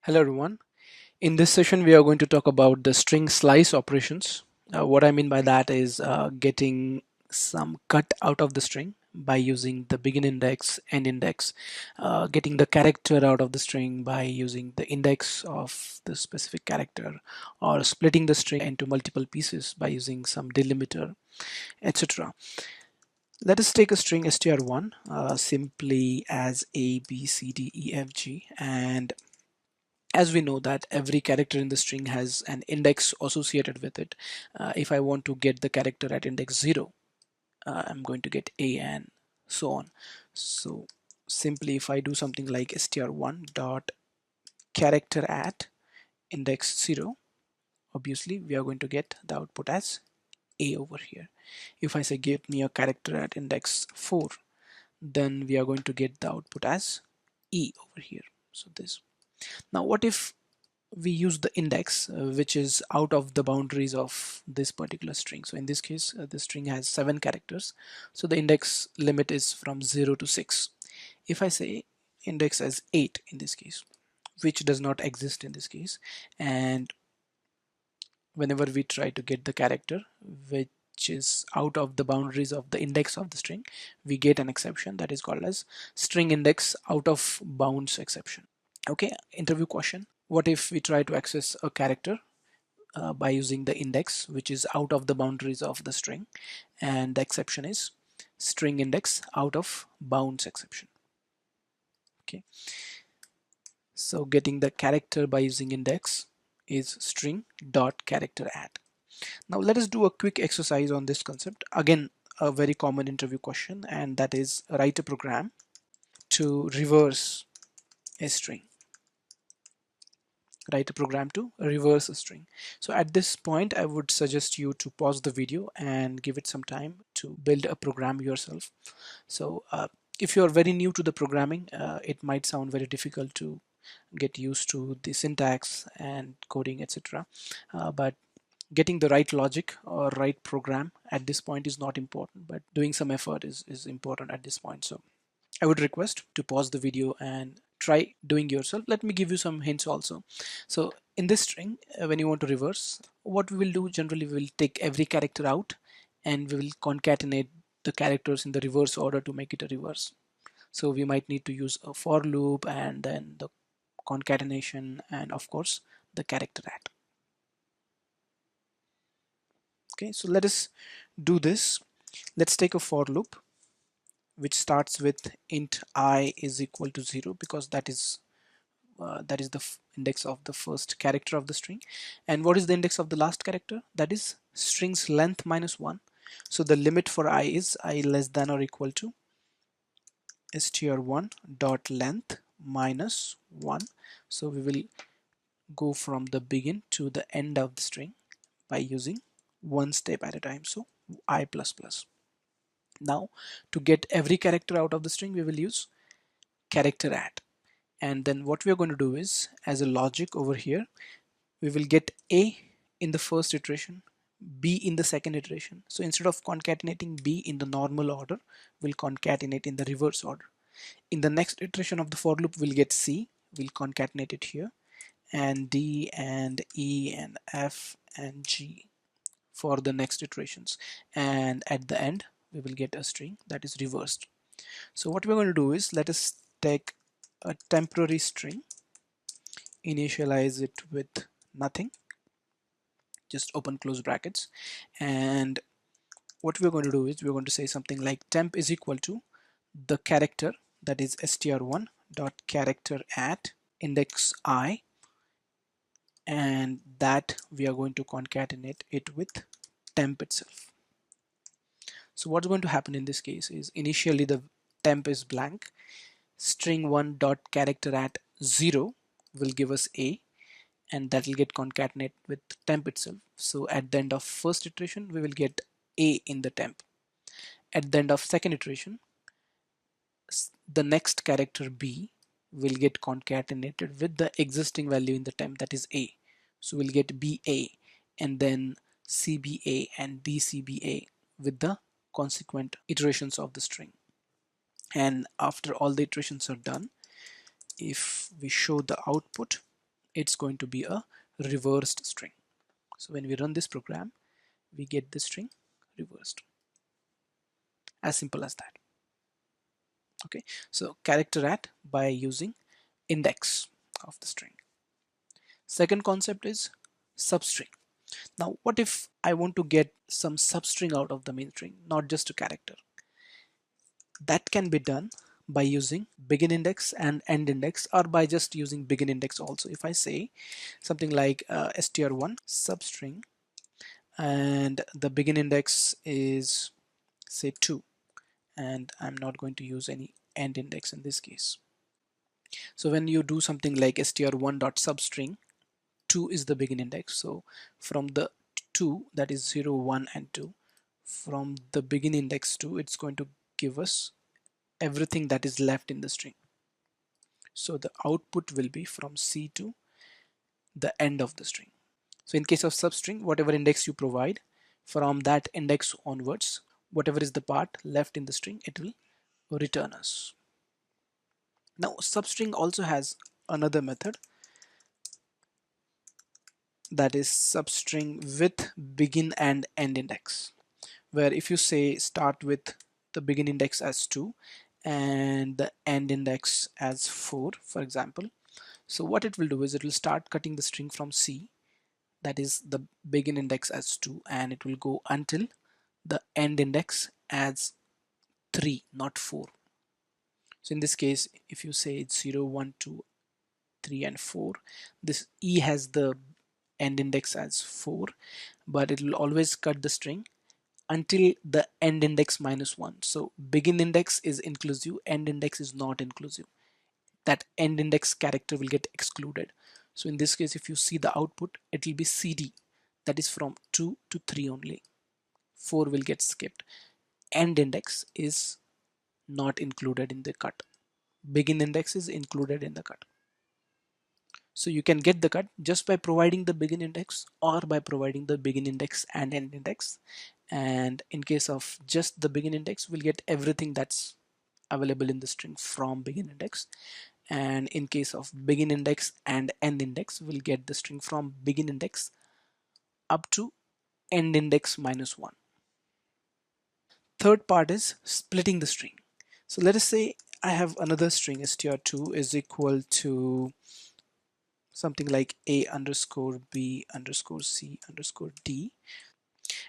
Hello everyone. In this session, we are going to talk about the string slice operations. What I mean by that is getting some cut out of the string by using the begin index, end index, getting the character out of the string by using the index of the specific character, or splitting the string into multiple pieces by using some delimiter, etc. Let us take a string str1 simply as a, b, c, d, e, f, g, and as we know that every character in the string has an index associated with it. If I want to get the character at index 0, I'm going to get a and so on. So simply if I do something like str1 dot character at index 0, obviously we are going to get the output as a over here. If I say give me a character at index 4, then we are going to get the output as e over here. So this. Now what if we use the index which is out of the boundaries of this particular string? So in this case the string has 7 characters, so the index limit is from 0 to 6. If I say index as 8 in this case, which does not exist in this case, and whenever we try to get the character which is out of the boundaries of the index of the string, we get an exception that is called as string index out of bounds exception. Okay, interview question: what if we try to access a character by using the index which is out of the boundaries of the string, and the exception is string index out of bounds exception? Okay, so getting the character by using index is string dot character at. Now let us do a quick exercise on this concept. Again, a very common interview question, and that is write a program to reverse a string. Write a program to reverse a string. So at this point, I would suggest you to pause the video and give it some time to build a program yourself. So if you're very new to the programming, it might sound very difficult to get used to the syntax and coding, etc. But getting the right logic or right program at this point is not important, but doing some effort is important at this point. So I would request to pause the video and try doing yourself. Let me give you some hints also. So in this string, when you want to reverse, what we will do generally, we will take every character out and we will concatenate the characters in the reverse order to make it a reverse. So we might need to use a for loop and then the concatenation and of course the character at. Okay, so let us do this. Let's take a for loop which starts with int I is equal to 0, because that is the index of the first character of the string. And what is the index of the last character? That is string's length minus 1. So the limit for I is I less than or equal to str1 dot length minus 1. So we will go from the begin to the end of the string by using one step at a time. So I plus plus. Now to get every character out of the string, we will use character at. And then what we are going to do is, as a logic over here, we will get A in the first iteration, B in the second iteration. So instead of concatenating B in the normal order, we'll concatenate in the reverse order. In the next iteration of the for loop, we'll get C, we'll concatenate it here, and D and E and F and G for the next iterations. And at the end, we will get a string that is reversed. So what we're going to do is, let us take a temporary string, initialize it with nothing, just open close brackets, and what we're going to do is we're going to say something like temp is equal to the character, that is str1 dot character at index I, and that we are going to concatenate it with temp itself. So what's going to happen in this case is, initially the temp is blank, string1 dot character at 0 will give us a, and that will get concatenated with temp itself. So at the end of first iteration, we will get a in the temp. At the end of second iteration, the next character b will get concatenated with the existing value in the temp, that is a. So we'll get ba and then cba and dcba with the consequent iterations of the string. And after all the iterations are done, if we show the output, it's going to be a reversed string. So when we run this program, we get the string reversed. As simple as that. Okay, so character at by using index of the string. Second concept is substring. Now, what if I want to get some substring out of the main string, not just a character? That can be done by using begin index and end index, or by just using begin index also. If I say something like str1 substring and the begin index is say 2, and I'm not going to use any end index in this case. So when you do something like str1 dot substring, 2 is the begin index, so from the 2, that is 0 1 and 2, from the begin index 2, it's going to give us everything that is left in the string. So the output will be from C to the end of the string. So in case of substring, whatever index you provide, from that index onwards, whatever is the part left in the string, it will return us. Now substring also has another method, that is substring with begin and end index, where if you say start with the begin index as 2 and the end index as 4, for example, so what it will do is it will start cutting the string from C, that is the begin index as 2, and it will go until the end index as 3, not 4. So in this case, if you say it's 0 1 2 3 and 4, this E has the end index as 4, but it will always cut the string until the end index minus 1. So begin index is inclusive, end index is not inclusive. That end index character will get excluded. So in this case, if you see the output, it will be CD, that is from 2 to 3 only. 4 will get skipped. End index is not included in the cut. Begin index is included in the cut. So you can get the cut just by providing the begin index or by providing the begin index and end index. And in case of just the begin index, we'll get everything that's available in the string from begin index. And in case of begin index and end index, we'll get the string from begin index up to end index minus 1. Third part is splitting the string. So let us say I have another string str2 is equal to something like a underscore b underscore c underscore d,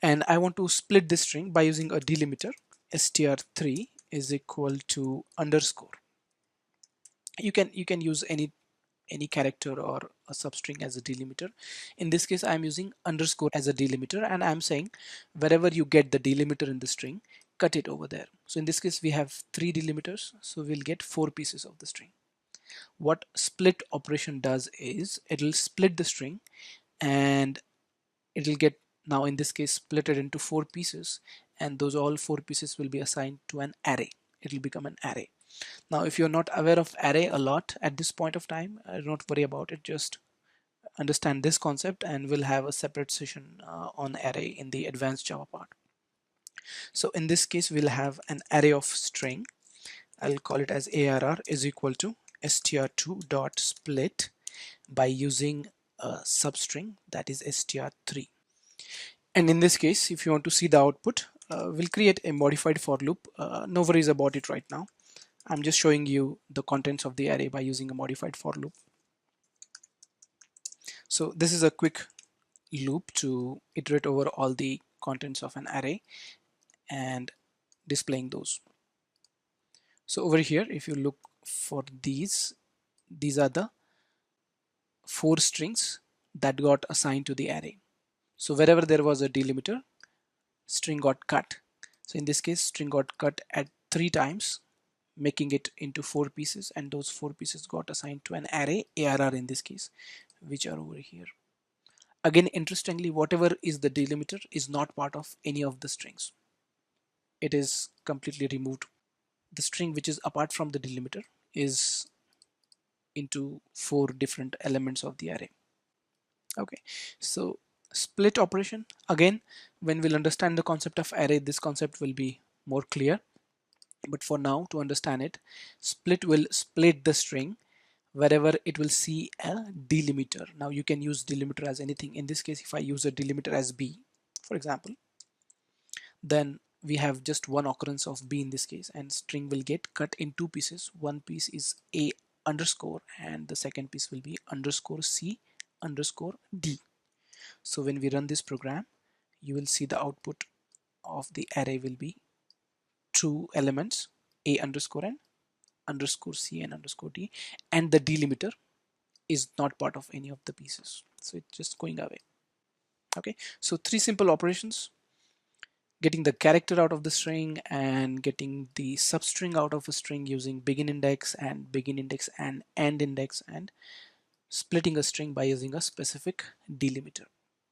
and I want to split this string by using a delimiter. Str3 is equal to underscore. You can use any character or a substring as a delimiter. In this case, I'm using underscore as a delimiter, and I'm saying wherever you get the delimiter in the string, cut it over there. So in this case, we have 3 delimiters, so we'll get 4 pieces of the string. What split operation does is it'll split the string, and it'll get, now in this case, split it into 4 pieces, and those all 4 pieces will be assigned to an array. It'll become an array. Now if you're not aware of array a lot at this point of time, don't worry about it, just understand this concept, and we'll have a separate session on array in the advanced Java part. So in this case, we'll have an array of string. I'll call it as arr is equal to str2 dot split by using a substring, that is str3. And in this case, if you want to see the output, we'll create a modified for loop. No worries about it right now. I'm just showing you the contents of the array by using a modified for loop. So this is a quick loop to iterate over all the contents of an array and displaying those. So over here, if you look for these are the 4 strings that got assigned to the array. So wherever there was a delimiter, string got cut. So in this case, string got cut at 3 times, making it into 4 pieces, and those 4 pieces got assigned to an array, arr in this case, which are over here. Again, interestingly, whatever is the delimiter is not part of any of the strings. It is completely removed. The string which is apart from the delimiter is into 4 different elements of the array. Okay, so split operation, again, when we'll understand the concept of array, this concept will be more clear. But for now, to understand it, split will split the string wherever it will see a delimiter. Now you can use delimiter as anything. In this case, if I use a delimiter as B, for example, then we have just one occurrence of B in this case, and string will get cut in two pieces. One piece is A underscore and the second piece will be underscore C underscore D. So when we run this program, you will see the output of the array will be two elements, A underscore and underscore C and underscore D, and the delimiter is not part of any of the pieces, so it's just going away. Okay, so three simple operations: getting the character out of the string and getting the substring out of a string using begin index and end index, and splitting a string by using a specific delimiter.